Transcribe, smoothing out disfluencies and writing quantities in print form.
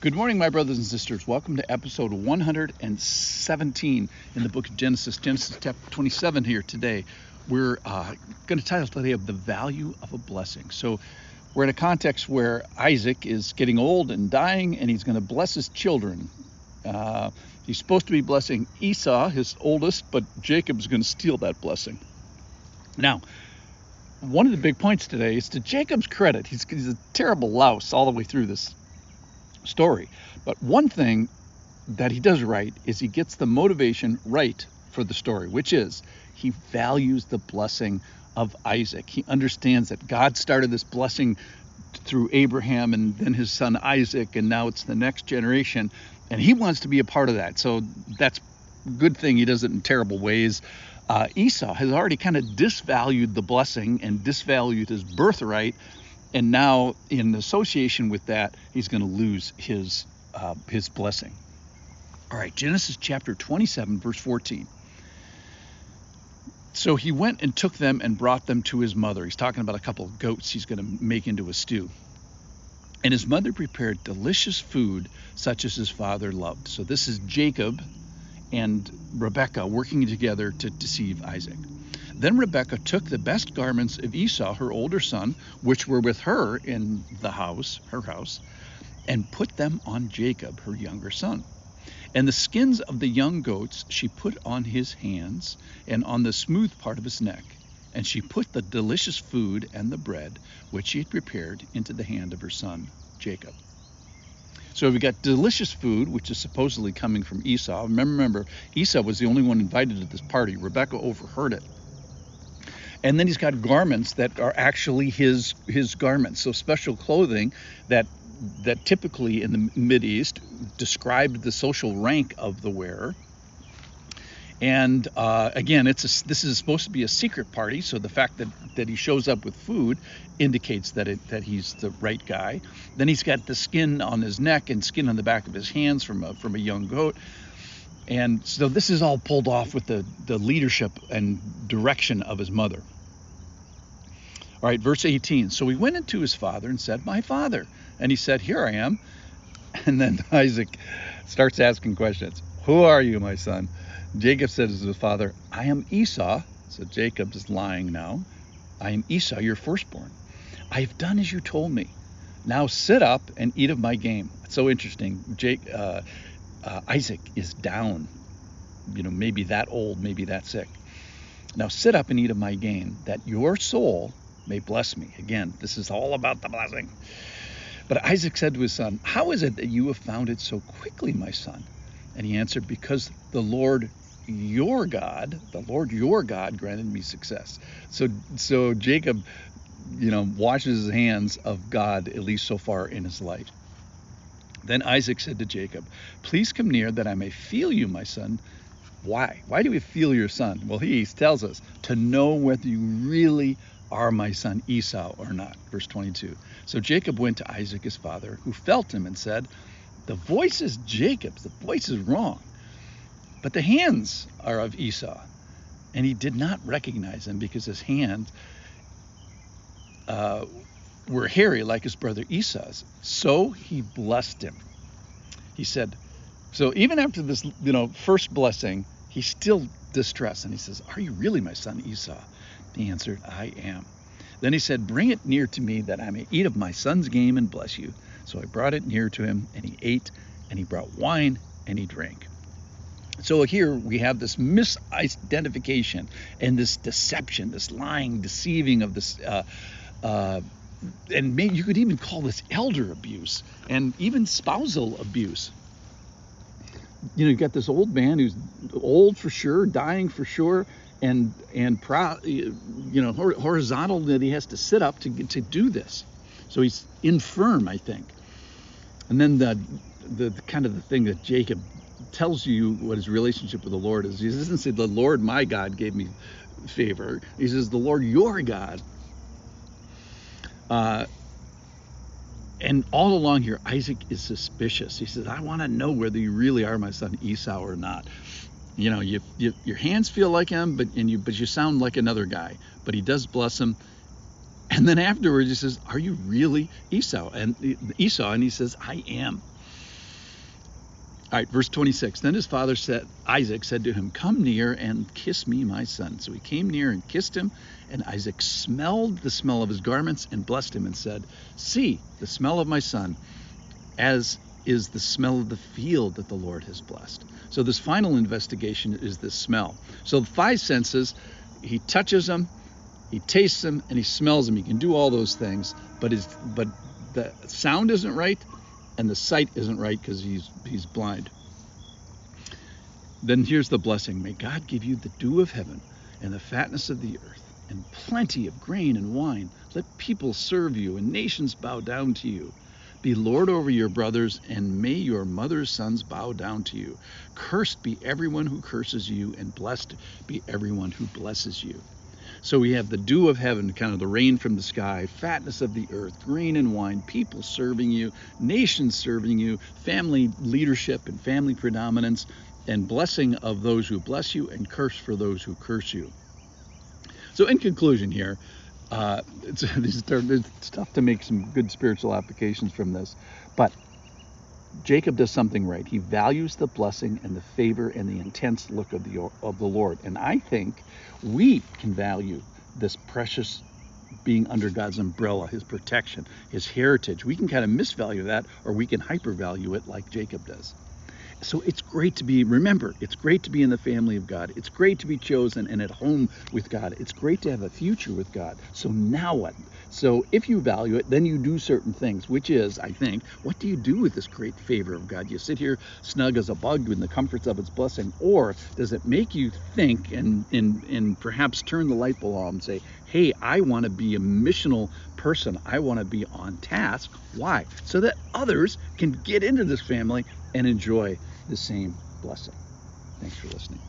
Good morning, my brothers and sisters. Welcome to episode 117 in the book of Genesis chapter 27 here today. We're going to title today of the value of a blessing. So we're in a context where Isaac is getting old and dying, and he's going to bless his children. He's supposed to be blessing Esau, his oldest, but Jacob's going to steal that blessing. Now, one of the big points today is to Jacob's credit. He's a terrible louse all the way through this story. But one thing that he does right is he gets the motivation right for the story, which is he values the blessing of Isaac. He understands that God started this blessing through Abraham and then his son Isaac, and now it's the next generation, and he wants to be a part of that. So that's a good thing he does it in terrible ways. Esau has already kind of disvalued the blessing and disvalued his birthright, and now in association with that, he's going to lose his blessing. All right, Genesis chapter 27, verse 14. So he went and took them and brought them to his mother. He's talking about a couple of goats he's going to make into a stew. And his mother prepared delicious food such as his father loved. So this is Jacob and Rebekah working together to deceive Isaac. Then Rebekah took the best garments of Esau, her older son, which were with her in the house, her house, and put them on Jacob, her younger son. And the skins of the young goats she put on his hands and on the smooth part of his neck. And she put the delicious food and the bread which she had prepared into the hand of her son, Jacob. So we got delicious food, which is supposedly coming from Esau. Remember, Esau was the only one invited to this party. Rebekah overheard it. And then he's got garments that are actually his garments. So special clothing that typically in the Mideast described the social rank of the wearer. And again, this is supposed to be a secret party, so the fact that he shows up with food indicates that he's the right guy. Then he's got the skin on his neck and skin on the back of his hands from a young goat. And so this is all pulled off with the leadership and direction of his mother. All right, verse 18. So he went into his father and said, "My father." And he said, "Here I am." And then Isaac starts asking questions. "Who are you, my son?" Jacob said to his father, "I am Esau." So Jacob is lying now. "I am Esau, your firstborn. I have done as you told me. Now sit up and eat of my game." It's so interesting. Isaac is down, maybe that old, maybe that sick. "Now sit up and eat of my game, that your soul may bless me." Again, this is all about the blessing. But Isaac said to his son, "How is it that you have found it so quickly, my son?" And he answered, "Because the Lord your God granted me success." So Jacob, washes his hands of God, at least so far in his life. Then Isaac said to Jacob, "Please come near that I may feel you, my son." Why? Why do we feel your son? Well, he tells us to know whether you really are my son Esau or not. Verse 22. So Jacob went to Isaac his father, who felt him and said, "The voice is Jacob's, the voice is wrong, but the hands are of Esau." And he did not recognize him because his hands were hairy like his brother Esau's. So he blessed him. He said, so even after this, first blessing, he's still distressed. And he says, "Are you really my son Esau?" He answered, "I am." Then he said, "Bring it near to me that I may eat of my son's game and bless you." So I brought it near to him, and he ate, and he brought wine, and he drank. So here we have this misidentification and this deception, this lying, deceiving of this, and maybe you could even call this elder abuse and even spousal abuse. You've got this old man who's old for sure, dying for sure, and horizontal, that he has to sit up to do this. So he's infirm, I think. And then the kind of the thing that Jacob tells you what his relationship with the Lord is. He doesn't say, "The Lord my God gave me favor." He says, "The Lord your God." And all along here, Isaac is suspicious. He says, "I want to know whether you really are my son Esau or not." Your hands feel like him, but you sound like another guy. But he does bless him. And then afterwards he says, "Are you really Esau?" And he says, "I am." All right, verse 26. Then his father Isaac said to him, "Come near and kiss me, my son." So he came near and kissed him, and Isaac smelled the smell of his garments and blessed him and said, "See, the smell of my son, as is the smell of the field that the Lord has blessed." So this final investigation is this smell. So the 5 senses, he touches them, he tastes them, and he smells them. He can do all those things, but the sound isn't right, and the sight isn't right because he's blind. Then here's the blessing. May God give you the dew of heaven and the fatness of the earth and plenty of grain and wine. Let people serve you and nations bow down to you. Be Lord over your brothers, and may your mother's sons bow down to you. Cursed be everyone who curses you, and blessed be everyone who blesses you. So we have the dew of heaven, kind of the rain from the sky, fatness of the earth, grain and wine, people serving you, nations serving you, family leadership and family predominance, and blessing of those who bless you, and curse for those who curse you. So in conclusion here, it's tough to make some good spiritual applications from this, but Jacob does something right. He values the blessing and the favor and the intense look of the Lord. And I think we can value this precious being under God's umbrella, his protection, his heritage. We can kind of misvalue that, or we can hypervalue it like Jacob does. So it's great to be, remember, it's great to be in the family of God. It's great to be chosen and at home with God. It's great to have a future with God. So now what? So if you value it, then you do certain things, which is, I think, what do you do with this great favor of God? You sit here snug as a bug in the comforts of its blessing, or does it make you think and perhaps turn the light bulb on and say, hey, I want to be a missional person. I want to be on task. Why? So that others can get into this family and enjoy the same blessing. Thanks for listening.